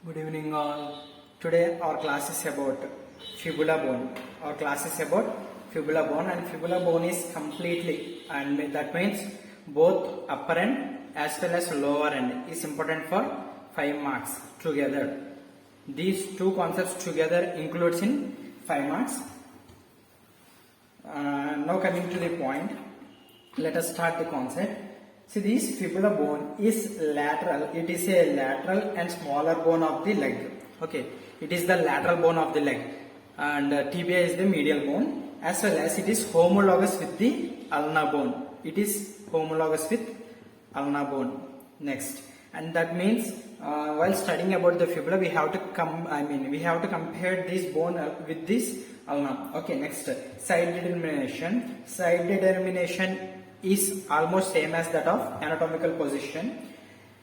Good evening all. Today our class is about fibula bone. Our class is about fibula bone, and fibula bone is completely, and that means both upper end as well as lower end is important for 5 marks together. These two concepts together includes in 5 marks. Now coming to the point, let us start the concept. See, this fibula bone is lateral. It is a lateral and smaller bone of the leg. Okay, it is the lateral bone of the leg, and tibia is the medial bone, as well as it is homologous with the ulna bone. It is homologous with ulna bone. Next, and that means while studying about the fibula, we have to compare this bone with this ulna. Okay, next, side determination. Side determination is almost same as that of anatomical position.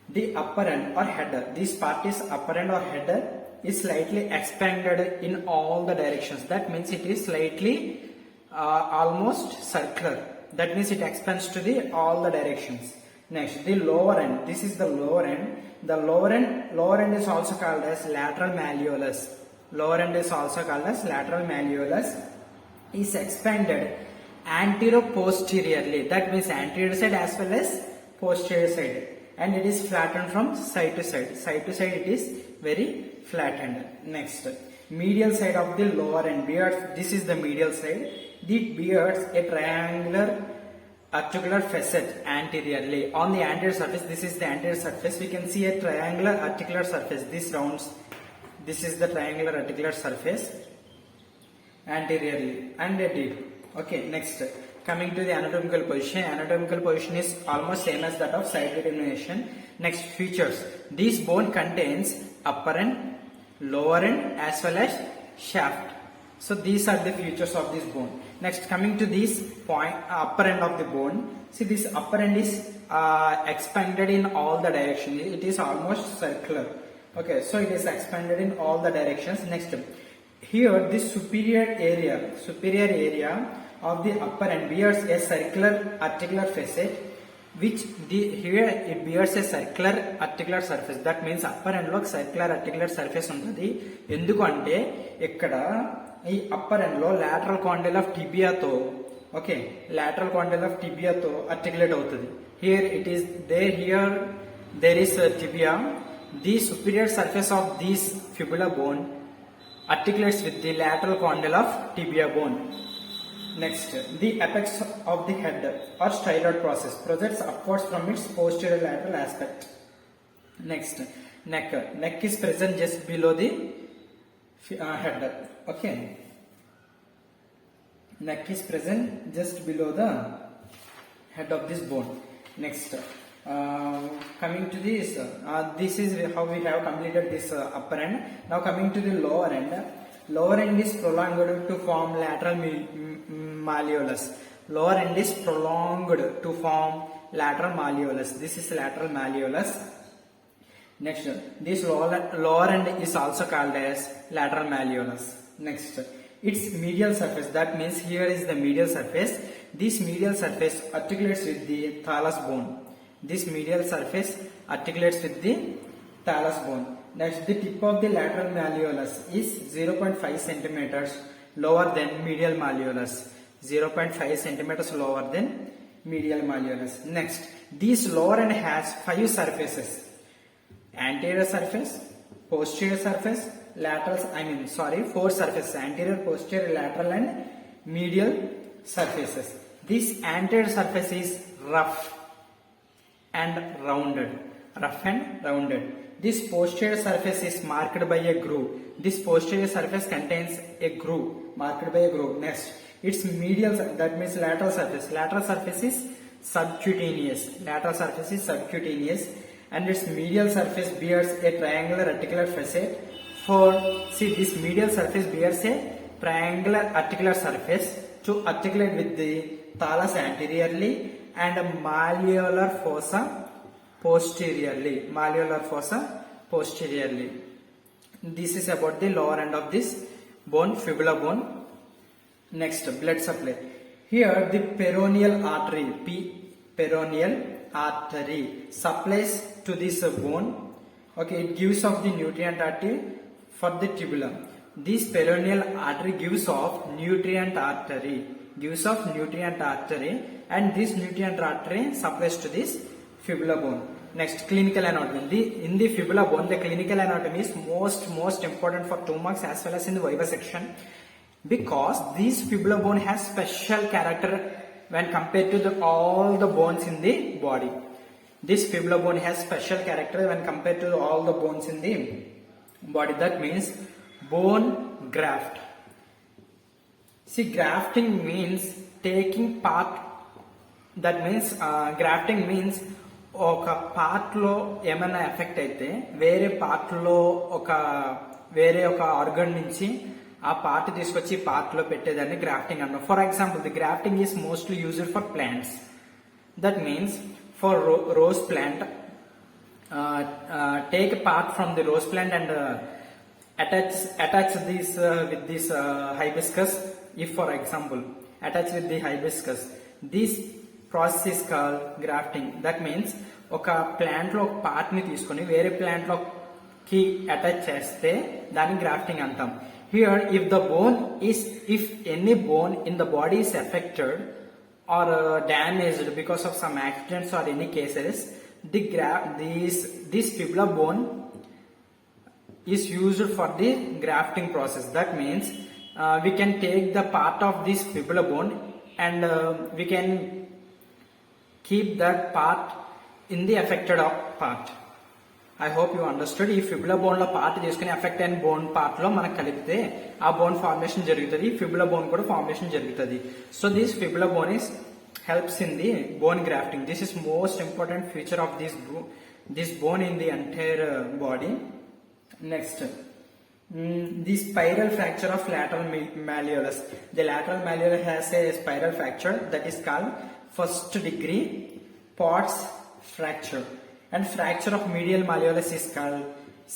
The upper end or header, this part is upper end or header, is slightly expanded in all the directions. That means it is slightly almost circular. That means it expands to the all the directions. Next, the lower end. This is the lower end. The lower end is also called as lateral malleolus. Lower end is also called as lateral malleolus. Is expanded anterior-posteriorly. That means anterior side as well as posterior side, and it is flattened from side to side. Side to side it is very flattened. Next, medial side of the lower end beards. This is the medial side. It beards a triangular articular facet anteriorly. On the anterior surface, this is the anterior surface, we can see a triangular articular surface. This rounds. This is the triangular articular surface anteriorly and a deep. Okay, next, coming to the anatomical position. Anatomical position is almost same as that of side determination. Next, features. This bone contains upper end, lower end as well as shaft. So these are the features of this bone. Next, coming to this point, upper end of the bone. See, this upper end is expanded in all the directions. It is almost circular. Okay, so it is expanded in all the directions. Next, here this superior area of the upper end bears a circular articular facet, which here it bears a circular articular surface. That means upper end lo circular articular surface untadi. Endukante ikkada ee upper end lo lateral condyle of tibia tho, okay, lateral condyle of tibia tho articulate avutadi. Here it is there. Here there is a tibia. The superior surface of this fibula bone articulates with the lateral condyle of tibia bone. Next, the apex of the head or styloid process projects upwards from its posterior lateral aspect. Next, neck. Neck is present just below the head. Okay, neck is present just below the head of this bone. Next, coming to this, this is how we have completed this upper end. Now coming to the lower end. Lower end is prolonged to form lateral malleolus. Lower end is prolonged to form lateral malleolus. This is lateral malleolus. Next, this lower end is also called as lateral malleolus. Next, its medial surface. That means here is the medial surface. This medial surface articulates with the thallus bone. This medial surface articulates with the thallus bone. Next, the tip of the lateral malleolus is 0.5 centimeters lower than medial malleolus. 0.5 centimeters lower than medial malleolus. Next, this lower end has 5 surfaces: anterior surface, posterior surface, lateral. 4 surfaces: anterior, posterior, lateral, and medial surfaces. This anterior surface is rough and rounded. Rough and rounded. This posterior surface is marked by a groove. This posterior surface contains a groove, marked by a groove. Next, its medial, that means lateral surface. Lateral surface is subcutaneous. Lateral surface is subcutaneous, and its medial surface bears a triangular articular facet. See, this medial surface bears a triangular articular surface to articulate with the thallus anteriorly and malleolar fossa posteriorly. Malleolar fossa posteriorly. This is about the lower end of this bone, fibula bone. Next, blood supply. Here the peroneal artery, peroneal artery supplies to this bone Okay, it gives off the nutrient artery for the tubula. This peroneal artery gives off nutrient artery, and this nutrient artery supplies to this fibula bone. Next, clinical anatomy. In the fibula bone, the clinical anatomy is most important for 2 marks as well as in the viva section, because this fibula bone has special character when compared to all the bones in the body. This fibula bone has special character when compared to all the bones in the body. That means bone graft. See, grafting means taking part. That means grafting means ఒక part లో ఏమైనా effect అయితే వేరే part లో వేరే ఒక organ నుంచి ఆ పార్ట్ తీసుకొచ్చి పార్ట్ లో పెట్టేదాన్ని గ్రాఫ్టింగ్ అంటాం. For example, the grafting is mostly used for plants. That means for rose plant, take a part from the rose plant and attach this with this hibiscus. If for example attach with the hibiscus, this process is called grafting. That means ఒక plant లో ఒక part ని తీసుకొని వేరే plant లో కి attach చేస్తే దాన్ని గ్రాఫ్టింగ్ అంటాం. Here, if any bone in the body is affected or damaged because of some accidents or any cases, this fibula bone is used for the grafting process. That means we can take the part of this fibula bone and we can keep that part in the affected part. I hope you understood. ఈ fibula bone లో part తీసుకుని effect అయిన bone part లో మనకు కలిపితే ఆ bone formation జరుగుతుంది, fibula bone కూడా ఫార్మేషన్ జరుగుతుంది. So this fibula bone is helps in the bone grafting. This is most important feature of this bone in the entire body. Next, the spiral fracture of lateral malleolus. The lateral malleolus has a spiral fracture that is called first degree Pott's fracture, and fracture of medial malleolus is called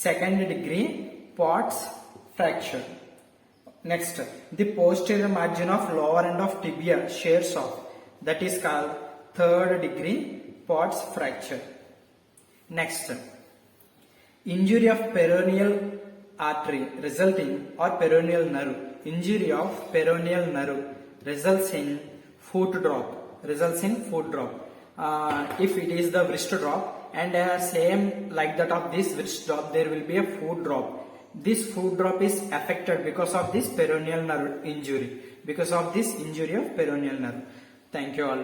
second degree Pott's fracture. Next, the posterior margin of lower end of tibia shears off. That is called third degree Pott's fracture. Next, injury of peroneal artery resulting or peroneal nerve. Injury of peroneal nerve results in foot drop. If it is the wrist drop, and same like that of this wrist drop, there will be a foot drop. This foot drop is affected because of this peroneal nerve injury, because of this injury of peroneal nerve. Thank you all.